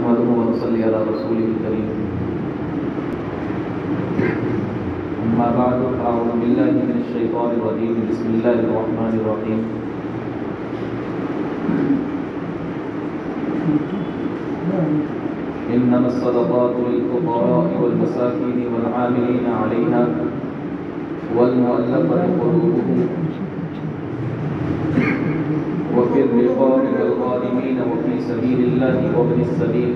نحمده ونصلي على رسوله الكريم أما بعد فأعوذ بالله من الشيطان الرجيم بسم الله الرحمن الرحيم إنما الصدقات للفقراء والمساكين والعاملين عليها والمؤلفة قلوبهم وفي الرقاب والغارمين وفي سبيل الله وابن السبيل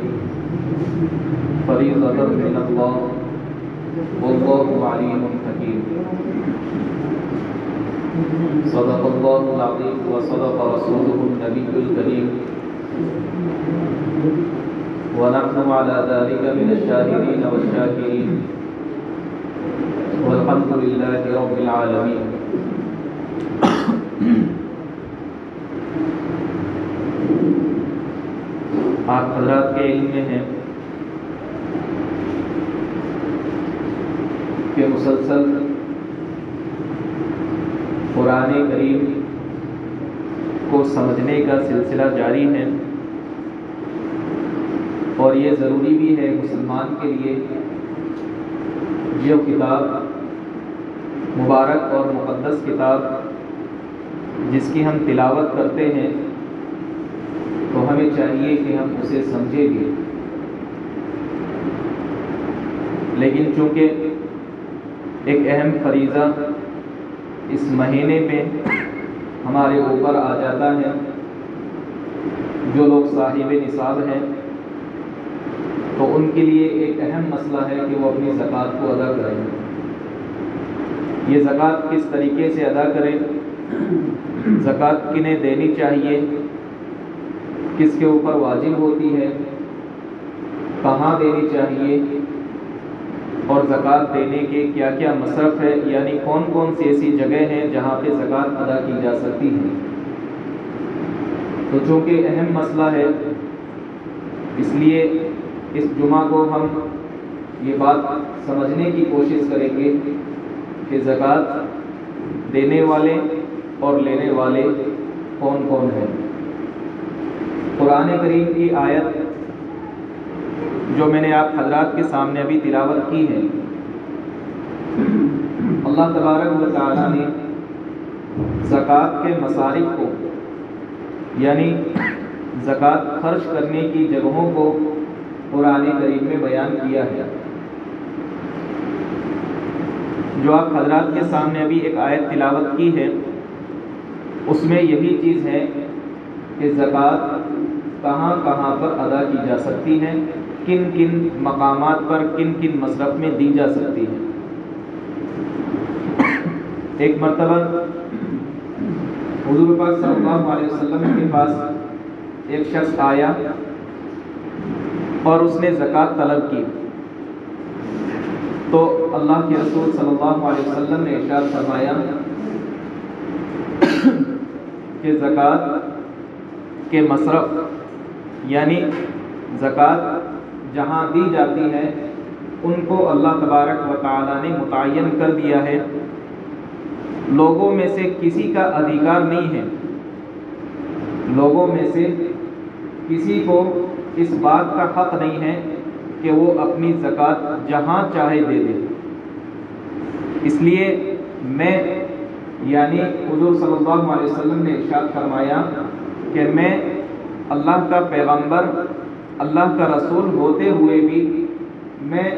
فريضة من الله والله عليم حكيم. صدق الله العظيم وصدق رسوله النبي الكريم ونحن على ذلك من الشاهدين والشاكرين والحمد لله رب العالمين. آپ حضرات کے علم میں ہیں کہ مسلسل قرآن کریم کو سمجھنے کا سلسلہ جاری ہے، اور یہ ضروری بھی ہے مسلمان کے لیے جو کتاب مبارک اور مقدس کتاب جس کی ہم تلاوت کرتے ہیں تو ہمیں چاہیے کہ ہم اسے سمجھیں بھی، لیکن چونکہ ایک اہم فریضہ اس مہینے میں ہمارے اوپر آ جاتا ہے، جو لوگ صاحب نصاب ہیں تو ان کے لیے ایک اہم مسئلہ ہے کہ وہ اپنی زکوٰۃ کو ادا کریں. یہ زکوٰۃ کس طریقے سے ادا کریں، زکوٰۃ کنہیں دینی چاہیے، کس کے اوپر واجب ہوتی ہے، کہاں دینی چاہیے، اور زکوٰۃ دینے کے کیا کیا مصرف ہے، یعنی کون کون سی ایسی جگہ ہیں جہاں پہ زکوٰۃ ادا کی جا سکتی ہے. تو چونکہ اہم مسئلہ ہے اس لیے اس جمعہ کو ہم یہ بات سمجھنے کی کوشش کریں گے کہ زکوٰۃ دینے والے اور لینے والے کون کون ہیں. قرآن کریم کی آیت جو میں نے آپ حضرات کے سامنے ابھی تلاوت کی ہے، اللہ تبارک و تعالیٰ نے زکوٰۃ کے مصارف کو، یعنی زکوٰۃ خرچ کرنے کی جگہوں کو قرآن کریم میں بیان کیا ہے. جو آپ حضرات کے سامنے ابھی ایک آیت تلاوت کی ہے اس میں یہی چیز ہے کہ زکوٰۃ کہاں کہاں پر ادا کی جا سکتی ہے، کن کن مقامات پر کن کن مصرف میں دی جا سکتی ہے. ایک مرتبہ حضور پاک صلی اللہ علیہ وسلم کے پاس ایک شخص آیا اور اس نے زکوٰۃ طلب کی، تو اللہ کے رسول صلی اللہ علیہ وسلم نے ارشاد فرمایا کہ زکوٰۃ کے مصرف، یعنی زکوٰۃ جہاں دی جاتی ہے ان کو اللہ تبارک و تعالیٰ نے متعین کر دیا ہے. لوگوں میں سے کسی کا ادھیکار نہیں ہے، لوگوں میں سے کسی کو اس بات کا حق نہیں ہے کہ وہ اپنی زکوٰۃ جہاں چاہے دے دے. اس لیے میں، یعنی حضور صلی اللہ علیہ وسلم نے ارشاد فرمایا کہ میں اللہ کا پیغمبر، اللہ کا رسول ہوتے ہوئے بھی میں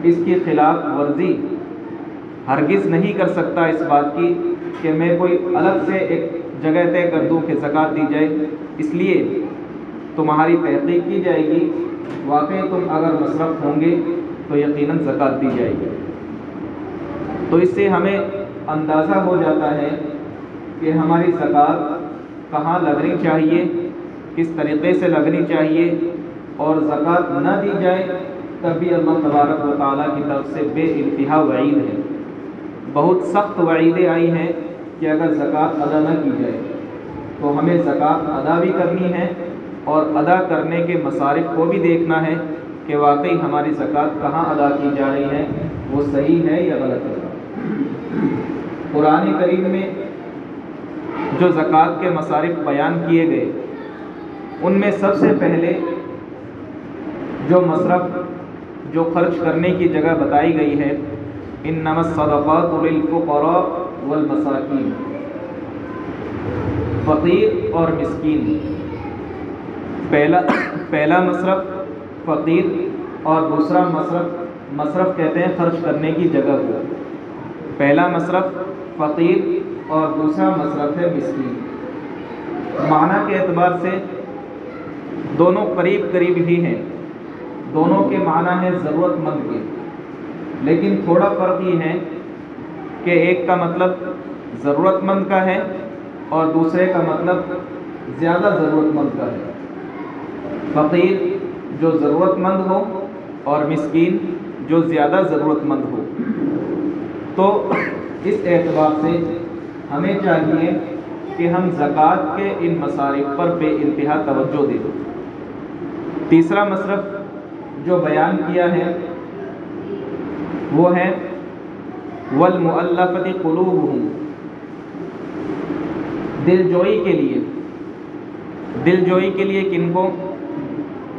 اس کی خلاف ورزی ہرگز نہیں کر سکتا اس بات کی کہ میں کوئی الگ سے ایک جگہ طے کر دوں کہ زکوٰۃ دی جائے. اس لیے تمہاری تحقیق کی جائے گی، واقعی تم اگر مصرف ہوں گے تو یقیناً زکوٰۃ دی جائے گی. تو اس سے ہمیں اندازہ ہو جاتا ہے کہ ہماری زکوٰۃ کہاں لگنی چاہیے، کس طریقے سے لگنی چاہیے، اور زکوٰۃ نہ دی جائے تب بھی اللہ تبارک و تعالیٰ کی طرف سے بے انتہا وعید ہے. بہت سخت وعیدیں آئی ہیں کہ اگر زکوٰۃ ادا نہ کی جائے تو ہمیں زکوٰۃ ادا بھی کرنی ہے اور ادا کرنے کے مصارف کو بھی دیکھنا ہے کہ واقعی ہماری زکوٰۃ کہاں ادا کی جا رہی ہے، وہ صحیح ہے یا غلط ہے. قرآن کریم میں جو زکوٰۃ کے مصارف بیان کیے گئے ان میں سب سے پہلے جو مصرف، جو خرچ کرنے کی جگہ بتائی گئی ہے، انما الصدقات للفقراء والمساکین، فقیر اور مسکین. پہلا مصرف فقیر اور دوسرا مصرف کہتے ہیں خرچ کرنے کی جگہ کو. پہلا مصرف فقیر اور دوسرا مصرف ہے مسکین. معنی کے اعتبار سے دونوں قریب ہی ہیں، دونوں کے معنی ہیں ضرورت مند کے، لیکن تھوڑا فرق یہ ہے کہ ایک کا مطلب ضرورت مند کا ہے اور دوسرے کا مطلب زیادہ ضرورت مند کا ہے. فقیر جو ضرورت مند ہو اور مسکین جو زیادہ ضرورت مند ہو. تو اس اعتبار سے ہمیں چاہیے کہ ہم زکوٰۃ کے ان مصارف پر بے انتہا توجہ دیں. تیسرا مصرف جو بیان کیا ہے وہ ہے والمؤلفۃ قلوبہم، دل جوئی کے لیے کن کو؟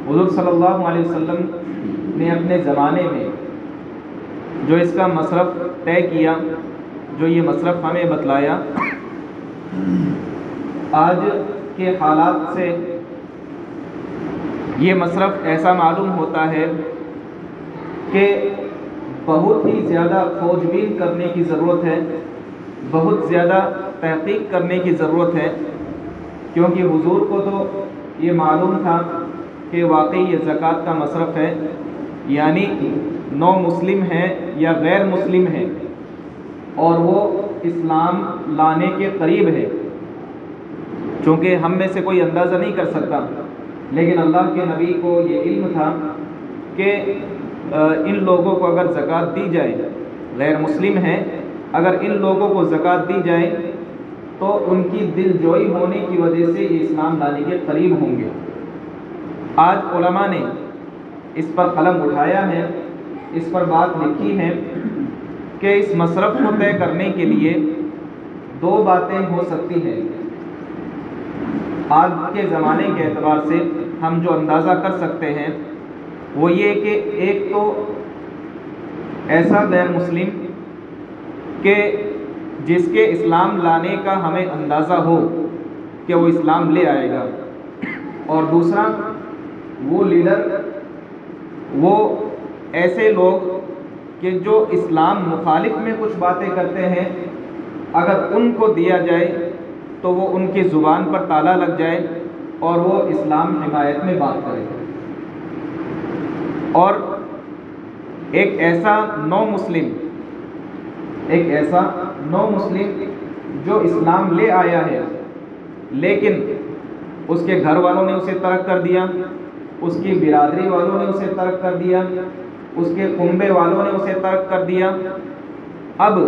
حضور صلی اللہ علیہ وسلم نے اپنے زمانے میں جو اس کا مصرف طے کیا، جو یہ مصرف ہمیں بتلایا، آج کے حالات سے یہ مصرف ایسا معلوم ہوتا ہے کہ بہت ہی زیادہ کھوج بین کرنے کی ضرورت ہے، بہت زیادہ تحقیق کرنے کی ضرورت ہے، کیونکہ حضور کو تو یہ معلوم تھا کہ واقعی یہ زکوٰۃ کا مصرف ہے، یعنی نو مسلم ہے یا غیر مسلم ہے اور وہ اسلام لانے کے قریب ہے. چونکہ ہم میں سے کوئی اندازہ نہیں کر سکتا، لیکن اللہ کے نبی کو یہ علم تھا کہ ان لوگوں کو اگر زکوٰۃ دی جائے، غیر مسلم ہیں، اگر ان لوگوں کو زکوٰۃ دی جائے تو ان کی دل جوئی ہونے کی وجہ سے یہ اسلام لانے کے قریب ہوں گے. آج علماء نے اس پر قلم اٹھایا ہے، اس پر بات لکھی ہے کہ اس مصرف کو طے کرنے کے لیے دو باتیں ہو سکتی ہیں. آج کے زمانے کے اعتبار سے ہم جو اندازہ کر سکتے ہیں وہ یہ کہ ایک تو ایسا غیر مسلم کہ جس کے اسلام لانے کا ہمیں اندازہ ہو کہ وہ اسلام لے آئے گا، اور دوسرا وہ لیڈر، وہ ایسے لوگ کہ جو اسلام مخالف میں کچھ باتیں کرتے ہیں، اگر ان کو دیا جائے تو وہ ان کی زبان پر تالا لگ جائے اور وہ اسلام حمایت میں بات کرے. اور ایک ایسا نو مسلم جو اسلام لے آیا ہے لیکن اس کے گھر والوں نے اسے ترک کر دیا، اس کی برادری والوں نے اسے ترک کر دیا، اس کے کنبے والوں نے اسے ترک کر دیا. اب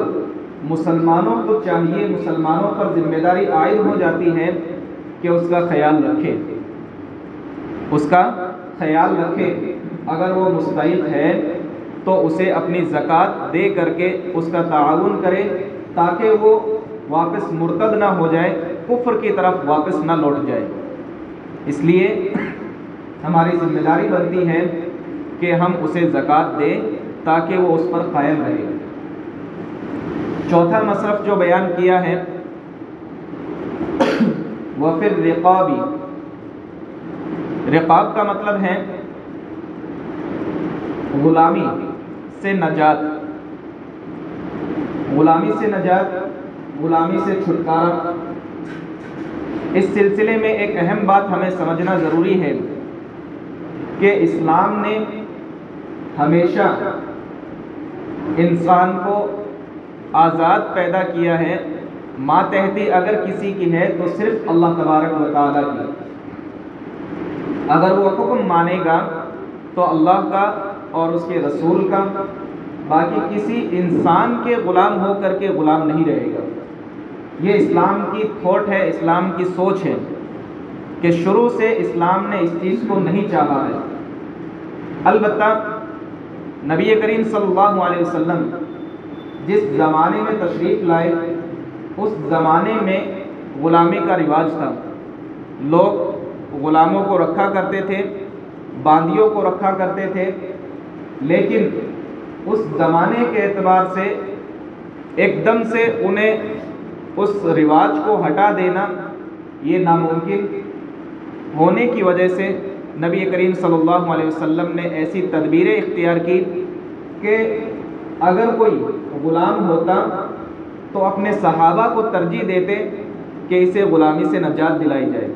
مسلمانوں کو چاہیے، مسلمانوں پر ذمہ داری عائد ہو جاتی ہے کہ اس کا خیال رکھے. اگر وہ مستحق ہے تو اسے اپنی زکوٰۃ دے کر کے اس کا تعاون کرے تاکہ وہ واپس مرتد نہ ہو جائے، کفر کی طرف واپس نہ لوٹ جائے. اس لیے ہماری ذمہ داری بنتی ہے کہ ہم اسے زکوٰۃ دیں تاکہ وہ اس پر قائم رہے. چوتھا مصرف جو بیان کیا ہے وفی الرقاب، رقاب کا مطلب ہے غلامی سے نجات، غلامی سے چھٹکارا. اس سلسلے میں ایک اہم بات ہمیں سمجھنا ضروری ہے کہ اسلام نے ہمیشہ انسان کو آزاد پیدا کیا ہے. ماتحتی اگر کسی کی ہے تو صرف اللہ تبارک و تعالیٰ کی. اگر وہ حکم مانے گا تو اللہ کا اور اس کے رسول کا، باقی کسی انسان کے غلام ہو کر کے غلام نہیں رہے گا. یہ اسلام کی تھوٹ ہے، اسلام کی سوچ ہے کہ شروع سے اسلام نے اس چیز کو نہیں چاہا ہے. البتہ نبی کریم صلی اللہ علیہ وسلم جس زمانے میں تشریف لائے اس زمانے میں غلامی کا رواج تھا. لوگ غلاموں کو رکھا کرتے تھے، باندیوں کو رکھا کرتے تھے، لیکن اس زمانے کے اعتبار سے ایک دم سے انہیں اس رواج کو ہٹا دینا یہ ناممکن ہونے کی وجہ سے نبی کریم صلی اللہ علیہ وسلم نے ایسی تدبیریں اختیار کی کہ اگر کوئی غلام ہوتا تو اپنے صحابہ کو ترجیح دیتے کہ اسے غلامی سے نجات دلائی جائے۔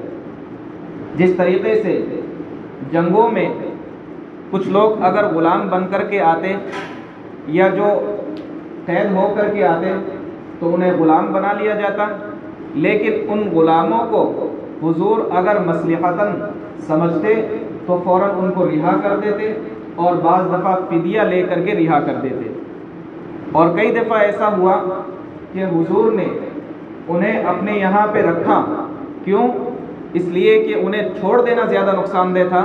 جس طریقے سے جنگوں میں کچھ لوگ اگر غلام بن کر کے آتے یا جو قید ہو کر کے آتے تو انہیں غلام بنا لیا جاتا، لیکن ان غلاموں کو حضور اگر مصلحتاً سمجھتے تو فوراً ان کو رہا کر دیتے، اور بعض دفعہ فدیہ لے کر کے رہا کر دیتے۔ اور کئی دفعہ ایسا ہوا کہ حضور نے انہیں اپنے یہاں پہ رکھا، کیوں؟ اس لیے کہ انہیں چھوڑ دینا زیادہ نقصان دہ تھا،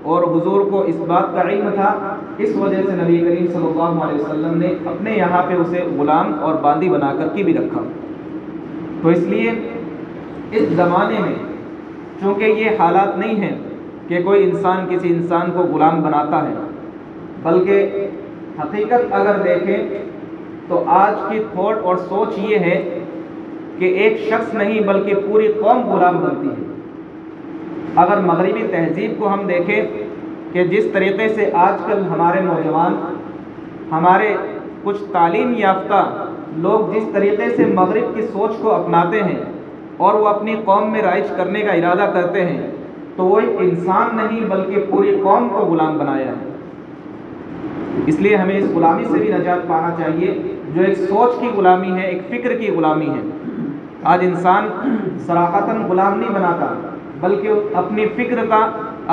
اور حضور کو اس بات کا علم تھا، اس وجہ سے نبی کریم صلی اللہ علیہ وسلم نے اپنے یہاں پہ اسے غلام اور باندی بنا کر کے بھی رکھا۔ تو اس لیے اس زمانے میں چونکہ یہ حالات نہیں ہیں کہ کوئی انسان کسی انسان کو غلام بناتا ہے، بلکہ حقیقت اگر دیکھیں تو آج کی تھوٹ اور سوچ یہ ہے کہ ایک شخص نہیں بلکہ پوری قوم غلام بنتی ہے۔ اگر مغربی تہذیب کو ہم دیکھیں کہ جس طریقے سے آج کل ہمارے نوجوان، ہمارے کچھ تعلیم یافتہ لوگ جس طریقے سے مغرب کی سوچ کو اپناتے ہیں اور وہ اپنی قوم میں رائج کرنے کا ارادہ کرتے ہیں، تو وہ ایک انسان نہیں بلکہ پوری قوم کو غلام بنایا ہے۔ اس لیے ہمیں اس غلامی سے بھی نجات پانا چاہیے، جو ایک سوچ کی غلامی ہے، ایک فکر کی غلامی ہے۔ آج انسان صراحتاً غلام نہیں بناتا بلکہ اپنی فکر کا،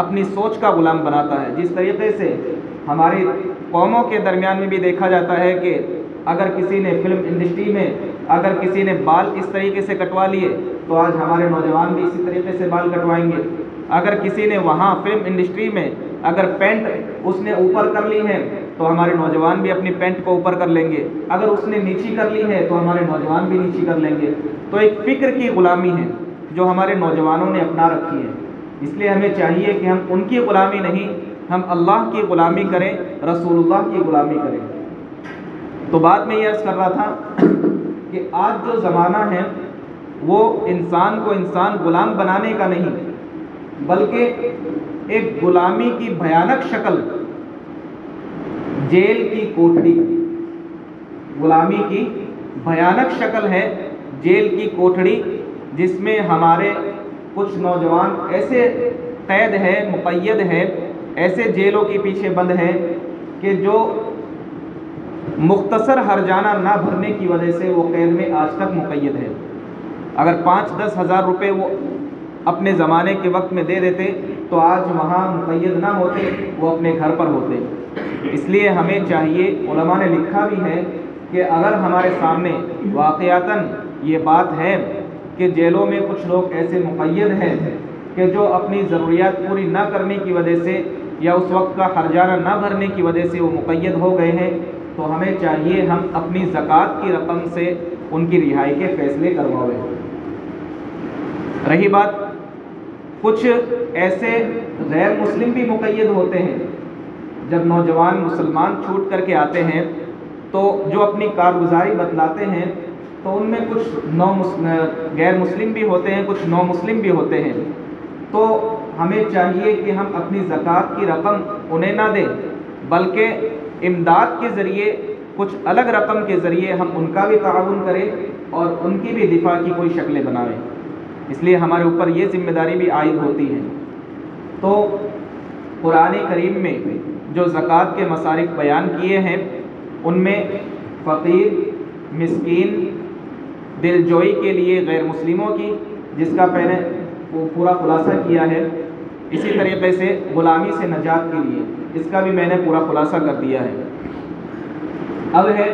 اپنی سوچ کا غلام بناتا ہے۔ جس طریقے سے ہماری قوموں کے درمیان میں بھی دیکھا جاتا ہے کہ اگر کسی نے فلم انڈسٹری میں اگر کسی نے بال اس طریقے سے کٹوا لیے تو آج ہمارے نوجوان بھی اسی طریقے سے بال کٹوائیں گے۔ اگر کسی نے وہاں فلم انڈسٹری میں اگر پینٹ اس نے اوپر کر لی ہے تو ہمارے نوجوان بھی اپنی پینٹ کو اوپر کر لیں گے، اگر اس نے نیچی کر لی ہے تو ہمارے نوجوان بھی نیچی کر لیں گے۔ تو ایک فکر کی غلامی ہے جو ہمارے نوجوانوں نے اپنا رکھی ہے۔ اس لیے ہمیں چاہیے کہ ہم ان کی غلامی نہیں، ہم اللہ کی غلامی کریں، رسول اللہ کی غلامی کریں۔ تو بات میں یہ عرض کر رہا تھا کہ آج جو زمانہ ہے وہ انسان کو انسان غلام بنانے کا نہیں، بلکہ ایک غلامی کی بھیانک شکل جیل کی کوٹڑی، غلامی کی بھیانک شکل ہے جیل کی کوٹڑی، جس میں ہمارے کچھ نوجوان ایسے قید ہے، مقید ہے، ایسے جیلوں کے پیچھے بند ہے کہ جو مختصر ہرجانہ نہ بھرنے کی وجہ سے وہ قید میں آج تک مقید ہے۔ اگر 5-10 ہزار روپے وہ اپنے زمانے کے وقت میں دے دیتے تو آج وہاں مقید نہ ہوتے، وہ اپنے گھر پر ہوتے۔ اس لیے ہمیں چاہیے، علماء نے لکھا بھی ہے کہ اگر ہمارے سامنے واقعتاً یہ بات ہے کہ جیلوں میں کچھ لوگ ایسے مقید ہیں کہ جو اپنی ضروریات پوری نہ کرنے کی وجہ سے یا اس وقت کا خرجانہ نہ بھرنے کی وجہ سے وہ مقید ہو گئے ہیں، تو ہمیں چاہیے ہم اپنی زکوٰۃ کی رقم سے ان کی رہائی کے فیصلے کروائیں۔ رہی بات، کچھ ایسے غیر مسلم بھی مقید ہوتے ہیں۔ جب نوجوان مسلمان چھوٹ کر کے آتے ہیں تو جو اپنی کارگزاری بتلاتے ہیں تو ان میں کچھ غیر مسلم بھی ہوتے ہیں، کچھ نو مسلم بھی ہوتے ہیں۔ تو ہمیں چاہیے کہ ہم اپنی زکوٰۃ کی رقم انہیں نہ دیں، بلکہ امداد کے ذریعے کچھ الگ رقم کے ذریعے ہم ان کا بھی تعاون کریں اور ان کی بھی دفاع کی کوئی شکلیں بنائیں۔ اس لیے ہمارے اوپر یہ ذمہ داری بھی عائد ہوتی ہے۔ تو قرآن کریم میں جو زکوٰۃ کے مصارف بیان کیے ہیں ان میں فقیر، مسکین، دلجوئی کے لیے غیر مسلموں کی، جس کا پہلے پورا خلاصہ کیا ہے، اسی طریقے سے غلامی سے نجات کے لیے، اس کا بھی میں نے پورا خلاصہ کر دیا ہے۔ اب ہے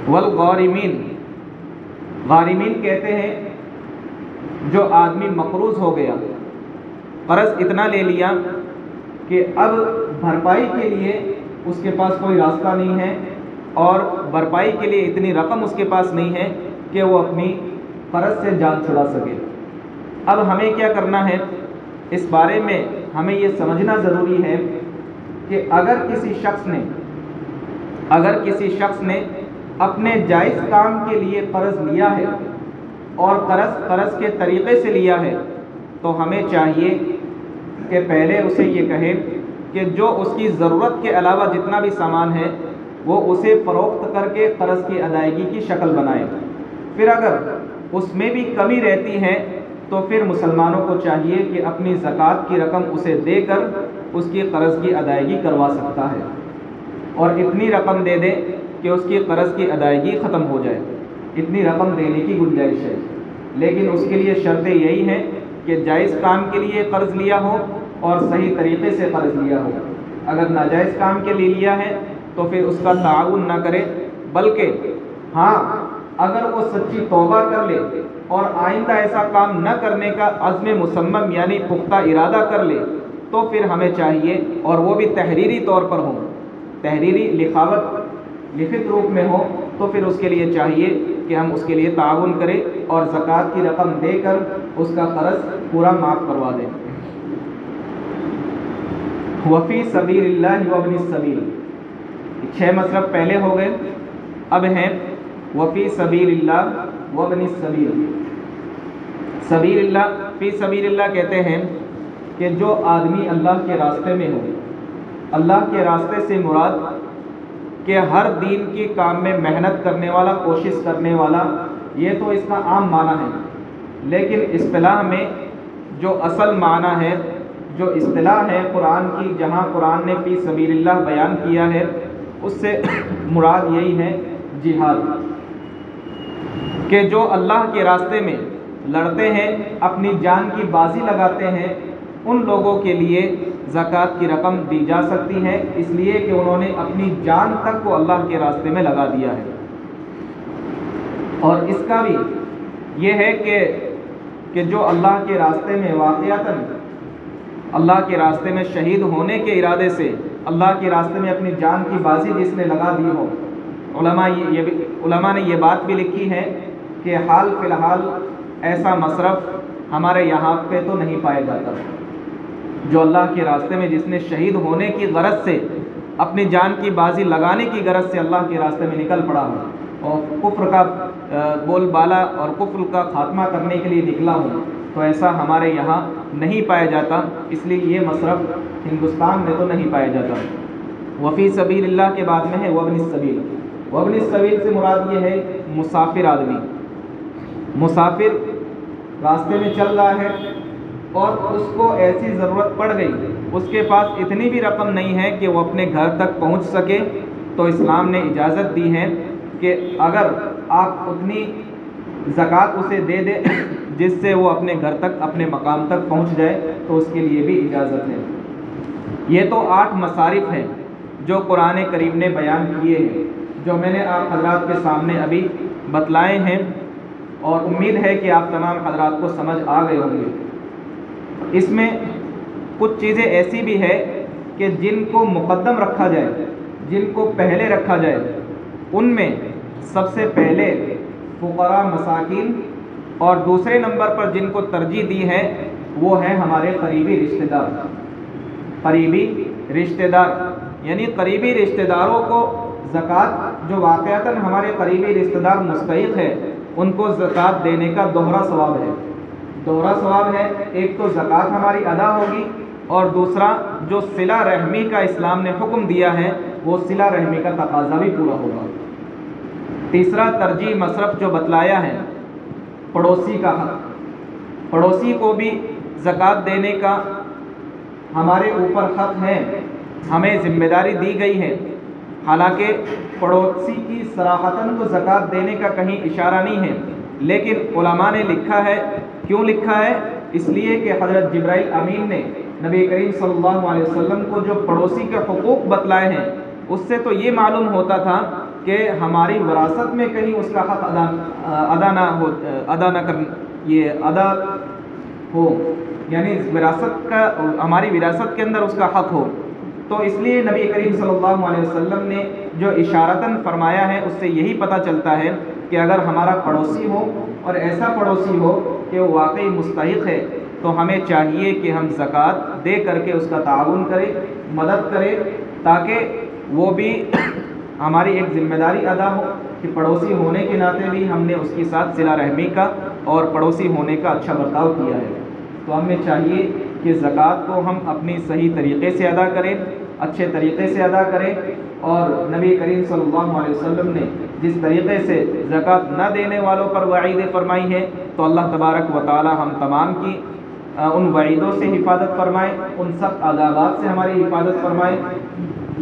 والغارمین۔ غارمین کہتے ہیں جو آدمی مقروض ہو گیا، قرض اتنا لے لیا کہ اب بھرپائی کے لیے اس کے پاس کوئی راستہ نہیں ہے، اور بھرپائی کے لیے اتنی رقم اس کے پاس نہیں ہے کہ وہ اپنی قرض سے جان چھڑا سکے۔ اب ہمیں کیا کرنا ہے اس بارے میں ہمیں یہ سمجھنا ضروری ہے کہ اگر کسی شخص نے اپنے جائز کام کے لیے قرض لیا ہے اور قرض کے طریقے سے لیا ہے تو ہمیں چاہیے کہ پہلے اسے یہ کہے کہ جو اس کی ضرورت کے علاوہ جتنا بھی سامان ہے وہ اسے فروخت کر کے قرض کی ادائیگی کی شکل بنائے۔ پھر اگر اس میں بھی کمی رہتی ہے تو پھر مسلمانوں کو چاہیے کہ اپنی زکوٰۃ کی رقم اسے دے کر اس کی قرض کی ادائیگی کروا سکتا ہے، اور اتنی رقم دے دے کہ اس کی قرض کی ادائیگی ختم ہو جائے، اتنی رقم دینے کی گنجائش ہے۔ لیکن اس کے لیے شرطیں یہی ہیں کہ جائز کام کے لیے قرض لیا ہو اور صحیح طریقے سے قرض لیا ہو۔ اگر ناجائز کام کے لیے لیا ہے تو پھر اس کا تعاون نہ کرے، بلکہ ہاں اگر وہ سچی توبہ کر لے اور آئندہ ایسا کام نہ کرنے کا عزم مصمم یعنی پختہ ارادہ کر لے تو پھر ہمیں چاہیے، اور وہ بھی تحریری طور پر ہو، تحریری لکھت روپ میں ہو، تو پھر اس کے لیے چاہیے کہ ہم اس کے لیے تعاون کریں اور زکوٰۃ کی رقم دے کر اس کا قرض پورا معاف کروا دیں۔ وفی سبیل اللہ وابن السبیل، 6 مصرف پہلے ہو گئے، اب ہیں وفی سبیل اللہ وابن السبیل۔ سبیل اللہ، فی سبیل اللہ کہتے ہیں کہ جو آدمی اللہ کے راستے میں ہو۔ اللہ کے راستے سے مراد کہ ہر دین کی کام میں محنت کرنے والا، کوشش کرنے والا، یہ تو اس کا عام معنی ہے، لیکن اصطلاح میں جو اصل معنی ہے، جو اصطلاح ہے قرآن کی، جہاں قرآن نے فی سبیل اللہ بیان کیا ہے، اس سے مراد یہی ہے جہاد، کہ جو اللہ کے راستے میں لڑتے ہیں، اپنی جان کی بازی لگاتے ہیں، ان لوگوں کے لیے زکوٰۃ کی رقم دی جا سکتی ہے، اس لیے کہ انہوں نے اپنی جان تک کو اللہ کے راستے میں لگا دیا ہے۔ اور اس کا بھی یہ ہے کہ جو اللہ کے راستے میں واقعتاً اللہ کے راستے میں شہید ہونے کے ارادے سے اللہ کے راستے میں اپنی جان کی بازی جس نے لگا دی ہو، علماء نے یہ بات بھی لکھی ہے کہ حال فی الحال ایسا مصرف ہمارے یہاں پہ تو نہیں پایا جاتا، جو اللہ کے راستے میں جس نے شہید ہونے کی غرض سے، اپنی جان کی بازی لگانے کی غرض سے اللہ کے راستے میں نکل پڑا ہو اور کفر کا بول بالا اور کفر کا خاتمہ کرنے کے لیے نکلا ہو، تو ایسا ہمارے یہاں نہیں پایا جاتا، اس لیے یہ مصرف ہندوستان میں تو نہیں پایا جاتا۔ وفی سبیل اللہ کے بعد میں ہے وابن السبیل۔ وابن السبیل سے مراد یہ ہے مسافر آدمی، مسافر راستے میں چل رہا ہے اور اس کو ایسی ضرورت پڑ گئی، اس کے پاس اتنی بھی رقم نہیں ہے کہ وہ اپنے گھر تک پہنچ سکے، تو اسلام نے اجازت دی ہے کہ اگر آپ اتنی زکوٰۃ اسے دے دیں جس سے وہ اپنے گھر تک، اپنے مقام تک پہنچ جائے، تو اس کے لیے بھی اجازت ہے۔ یہ تو 8 مصارف ہیں جو قرآن کریم نے بیان کیے ہیں، جو میں نے آپ حضرات کے سامنے ابھی بتلائے ہیں، اور امید ہے کہ آپ تمام حضرات کو سمجھ آ گئے ہوں گے۔ اس میں کچھ چیزیں ایسی بھی ہے کہ جن کو مقدم رکھا جائے، جن کو پہلے رکھا جائے، ان میں سب سے پہلے فقراء مساکین، اور دوسرے نمبر پر جن کو ترجیح دی ہے وہ ہے ہمارے قریبی رشتہ دار۔ قریبی رشتہ دار یعنی قریبی رشتہ داروں کو زکوٰۃ، جو واقعتاً ہمارے قریبی رشتہ دار مستحق ہے، ان کو زکوٰۃ دینے کا دوہرا ثواب ہے۔ دوہرا ثواب ہے، ایک تو زکوٰۃ ہماری ادا ہوگی، اور دوسرا جو صلہ رحمی کا اسلام نے حکم دیا ہے وہ صلہ رحمی کا تقاضا بھی پورا ہوگا۔ تیسرا ترجیح مصرف جو بتلایا ہے، پڑوسی کا حق، پڑوسی کو بھی زکوٰۃ دینے کا ہمارے اوپر حق ہے، ہمیں ذمہ داری دی گئی ہے۔ حالانکہ پڑوسی کی صراحتاً تو زکوٰۃ دینے کا کہیں اشارہ نہیں ہے، لیکن علماء نے لکھا ہے، کیوں لکھا ہے؟ اس لیے کہ حضرت جبرائیل امین نے نبی کریم صلی اللہ علیہ وسلم کو جو پڑوسی کے حقوق بتلائے ہیں، اس سے تو یہ معلوم ہوتا تھا کہ ہماری وراثت میں کہیں اس کا حق ادا ہو، یعنی وراثت کا، ہماری وراثت کے اندر اس کا حق ہو۔ تو اس لیے نبی کریم صلی اللہ علیہ وسلم نے جو اشارتاً فرمایا ہے، اس سے یہی پتہ چلتا ہے کہ اگر ہمارا پڑوسی ہو اور ایسا پڑوسی ہو کہ وہ واقعی مستحق ہے تو ہمیں چاہیے کہ ہم زکوٰۃ دے کر کے اس کا تعاون کریں، مدد کریں، تاکہ وہ بھی ہماری ایک ذمہ داری ادا ہو کہ پڑوسی ہونے کے ناطے بھی ہم نے اس کے ساتھ صلہ رحمی کا اور پڑوسی ہونے کا اچھا برتاؤ کیا ہے۔ تو ہمیں چاہیے کہ زکوٰۃ کو ہم اپنی صحیح طریقے سے ادا کریں، اچھے طریقے سے ادا کریں، اور نبی کریم صلی اللہ علیہ وسلم نے جس طریقے سے زکوٰۃ نہ دینے والوں پر وعید فرمائی ہے، تو اللہ تبارک و تعالی ہم تمام کی ان وعیدوں سے حفاظت فرمائے، ان سب عذابات سے ہماری حفاظت فرمائے۔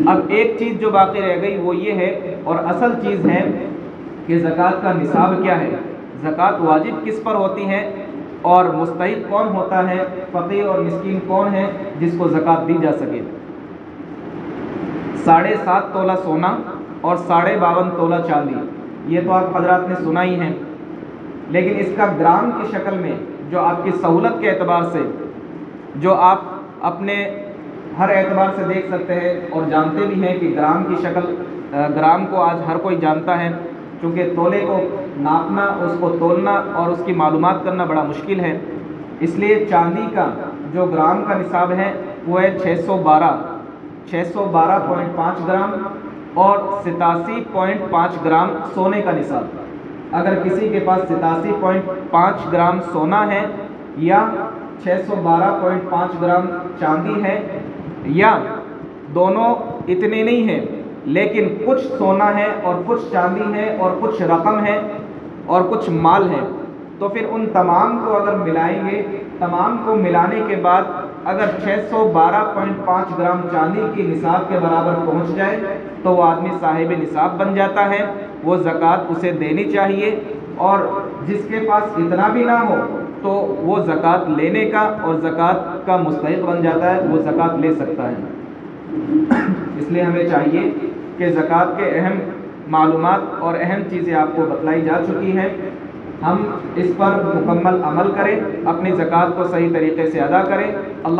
اب ایک چیز جو باقی رہ گئی وہ یہ ہے، اور اصل چیز ہے، کہ زکوٰۃ کا نصاب کیا ہے، زکوٰۃ واجب کس پر ہوتی ہے، اور مستحق کون ہوتا ہے، فقیر اور مسکین کون ہے جس کو زکوٰۃ دی جا سکے۔ 7.5 تولہ سونا اور 52.5 تولہ چاندی، یہ تو آپ حضرات نے سنا ہی ہے، لیکن اس کا گرام کی شکل میں جو آپ کی سہولت کے اعتبار سے، جو آپ اپنے ہر اعتبار سے دیکھ سکتے ہیں اور جانتے بھی ہیں کہ گرام کی شکل، گرام کو آج ہر کوئی جانتا ہے، کیونکہ تولے کو ناپنا، اس کو تولنا اور اس کی معلومات کرنا بڑا مشکل ہے، اس لیے چاندی کا جو گرام کا نصاب ہے وہ ہے 612.5 گرام، اور 87.5 گرام سونے کا نصاب۔ اگر کسی کے پاس 87.5 گرام سونا ہے، یا 612.5 گرام چاندی ہے، یا دونوں اتنے نہیں ہیں لیکن کچھ سونا ہے اور کچھ چاندی ہے اور کچھ رقم ہے اور کچھ مال ہے، تو پھر ان تمام کو اگر ملائیں گے، تمام کو ملانے کے بعد اگر 612.5 گرام چاندی کی نصاب کے برابر پہنچ جائے تو وہ آدمی صاحب نصاب بن جاتا ہے، وہ زکوٰۃ اسے دینی چاہیے، اور جس کے پاس اتنا بھی نہ ہو تو وہ زکوٰۃ لینے کا اور زکوٰۃ کا مستحق بن جاتا ہے، وہ زکوٰۃ لے سکتا ہے۔ اس لیے ہمیں چاہیے کہ زکوٰۃ کے اہم معلومات اور اہم چیزیں آپ کو بتلائی جا چکی ہیں، ہم اس پر مکمل عمل کریں، اپنی زکوٰۃ کو صحیح طریقے سے ادا کریں۔ اللہ